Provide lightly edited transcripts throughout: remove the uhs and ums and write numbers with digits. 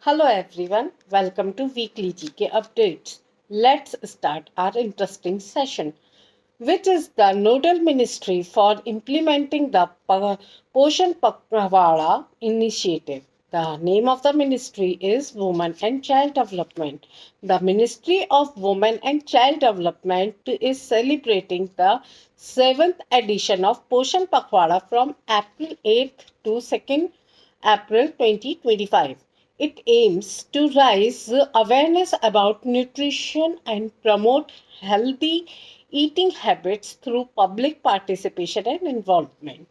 Hello everyone, welcome to weekly GK updates. Let's start our interesting session, which is the nodal ministry for implementing the Poshan Pakrawala initiative. The name of the ministry is Women and Child Development. The Ministry of Women and Child Development is celebrating the 7th edition of Poshan Pakrawala from April 8th to 2nd April 2025. It aims to raise awareness about nutrition and promote healthy eating habits through public participation and involvement.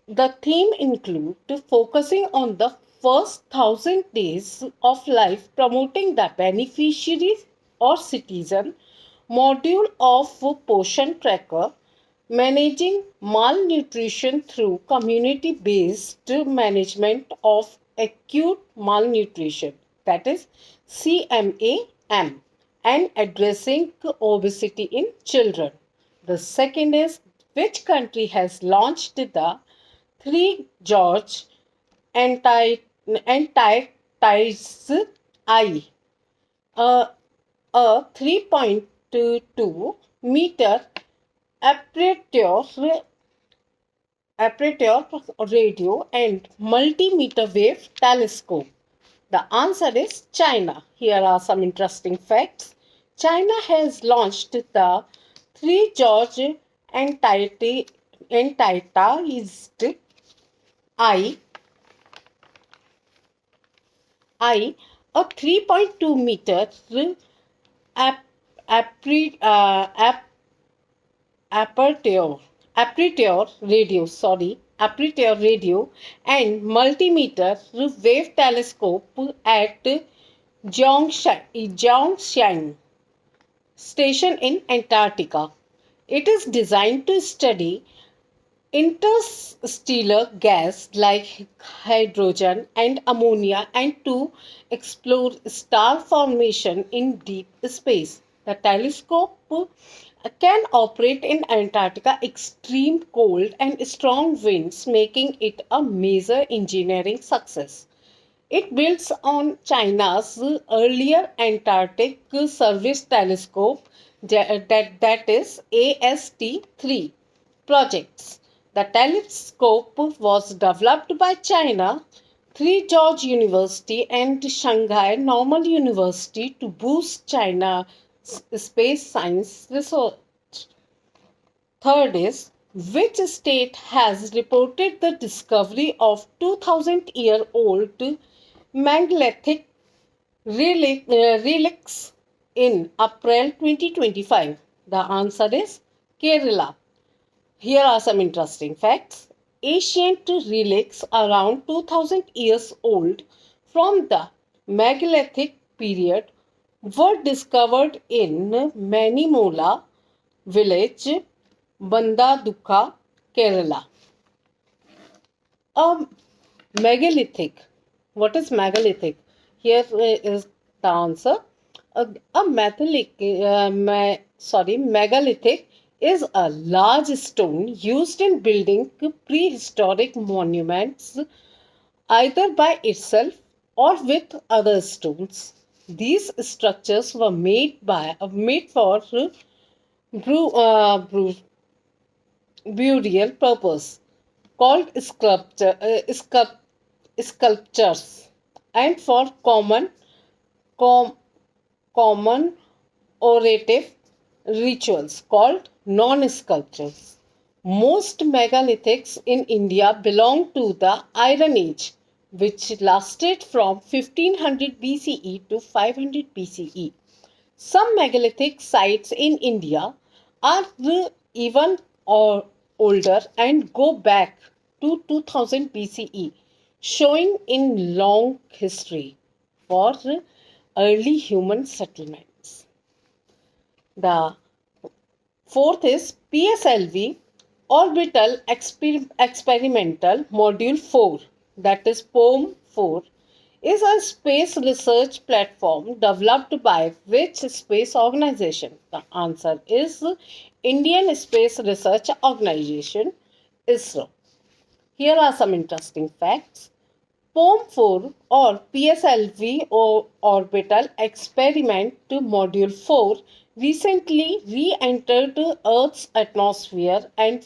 The theme includes focusing on the first 1,000 days of life, promoting the beneficiaries or citizen module of Poshan Tracker, managing malnutrition through community based management of acute malnutrition, that is CMAM, and addressing obesity in children. The second is which country has launched the 3 George anti anti I, a, a 3.2 meter aperture radio and multimeter wave telescope. The answer is China. Here are some interesting facts. China has launched the 3 George Anti-Ized I, a 3.2 meter ap- apre- uh, ap- aperture radio and multimeter wave telescope at Zhongshan station in Antarctica. It is designed to study interstellar gas like hydrogen and ammonia and to explore star formation in deep space. The telescope can operate in Antarctica extreme cold and strong winds, making it a major engineering success. It builds on China's earlier Antarctic Service Telescope, that is AST-3 projects. The telescope was developed by China, 3 George University and Shanghai Normal University to boost China's space science research. Third is which state has reported the discovery of 2000-year-old megalithic relics in April 2025? The answer is Kerala. Here are some interesting facts. Ancient relics around 2000 years old from the megalithic period were discovered in Manimola village, Bandadukka, Kerala. A megalithic. What is megalithic? Here is the answer. Megalithic is a large stone used in building prehistoric monuments either by itself or with other stones. These structures were made for burial purpose, called sculptures, and for com- common orative rituals called non-sculptures. Most megalithics in India belong to the Iron Age, which lasted from 1500 BCE to 500 BCE. Some megalithic sites in India are even older and go back to 2000 BCE, showing in long history for early human settlements. The fourth is PSLV Orbital Experimental Module 4, that is POM 4, is a space research platform developed by which space organization? The answer is Indian Space Research Organization, ISRO. Here are some interesting facts. POM-4 or PSLV or Orbital Experiment to Module 4 recently re-entered Earth's atmosphere in,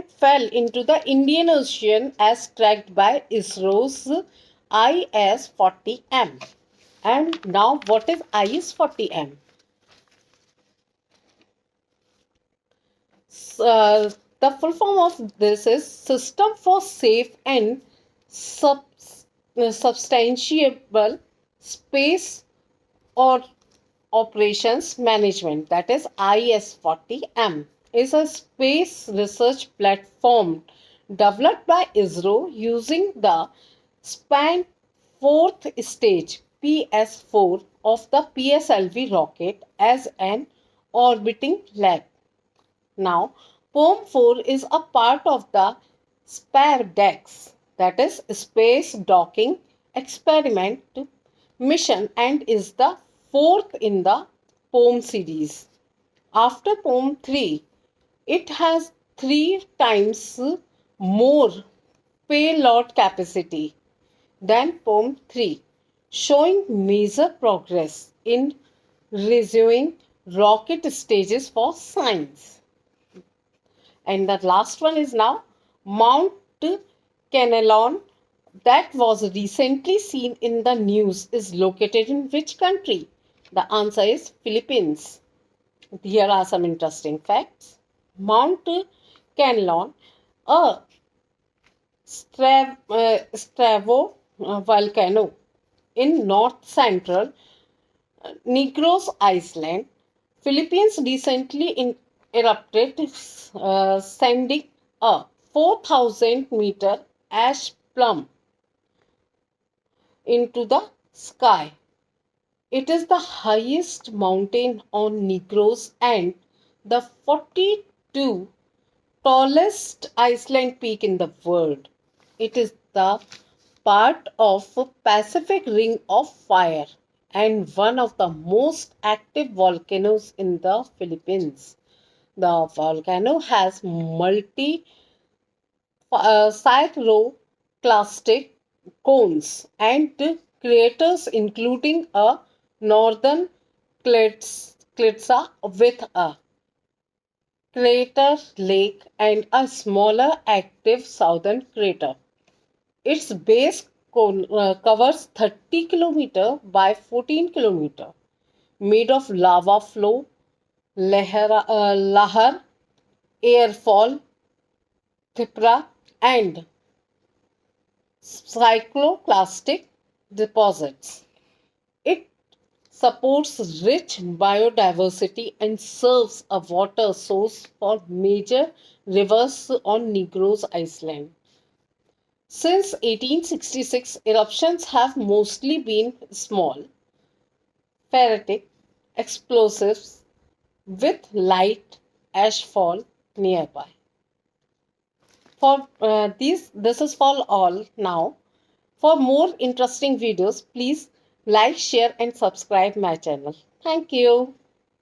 fell into the Indian Ocean as tracked by ISRO's IS-40M. And now what is IS-40M? The full form of this is System for Safe and Substantiable Space or Operations Management, that is IS-40M, is a space research platform developed by ISRO using the SPAN fourth stage PS4 of the PSLV rocket as an orbiting lab. Now, POM-4 is a part of the SPARDEX, that is Space Docking Experiment mission, and is the fourth in the POM series. After POM-3, it has 3 times more payload capacity than POM-3, showing major progress in resuing rocket stages for science. And the last one is now Mount Canelon, that was recently seen in the news, is located in which country? The answer is Philippines. Here are some interesting facts. Mount Canelon, a stravo volcano in north central Negros Island, Philippines, recently erupted, sending a 4,000-meter ash plume into the sky. It is the highest mountain on Negros and the 42 tallest Iceland peak in the world. It is the part of Pacific Ring of Fire and one of the most active volcanoes in the Philippines. The volcano has cycloclastic cones and craters, including a northern klitsa with a crater lake and a smaller active southern crater. Its base covers 30 km by 14 km, made of lava flow, lahar, airfall, thipra, and cycloclastic deposits. It supports rich biodiversity and serves a water source for major rivers on Negros Island. Since 1866, eruptions have mostly been small, phreatic explosives with light ashfall nearby. For this is for all now. For more interesting videos, please like, share and subscribe my channel. Thank you.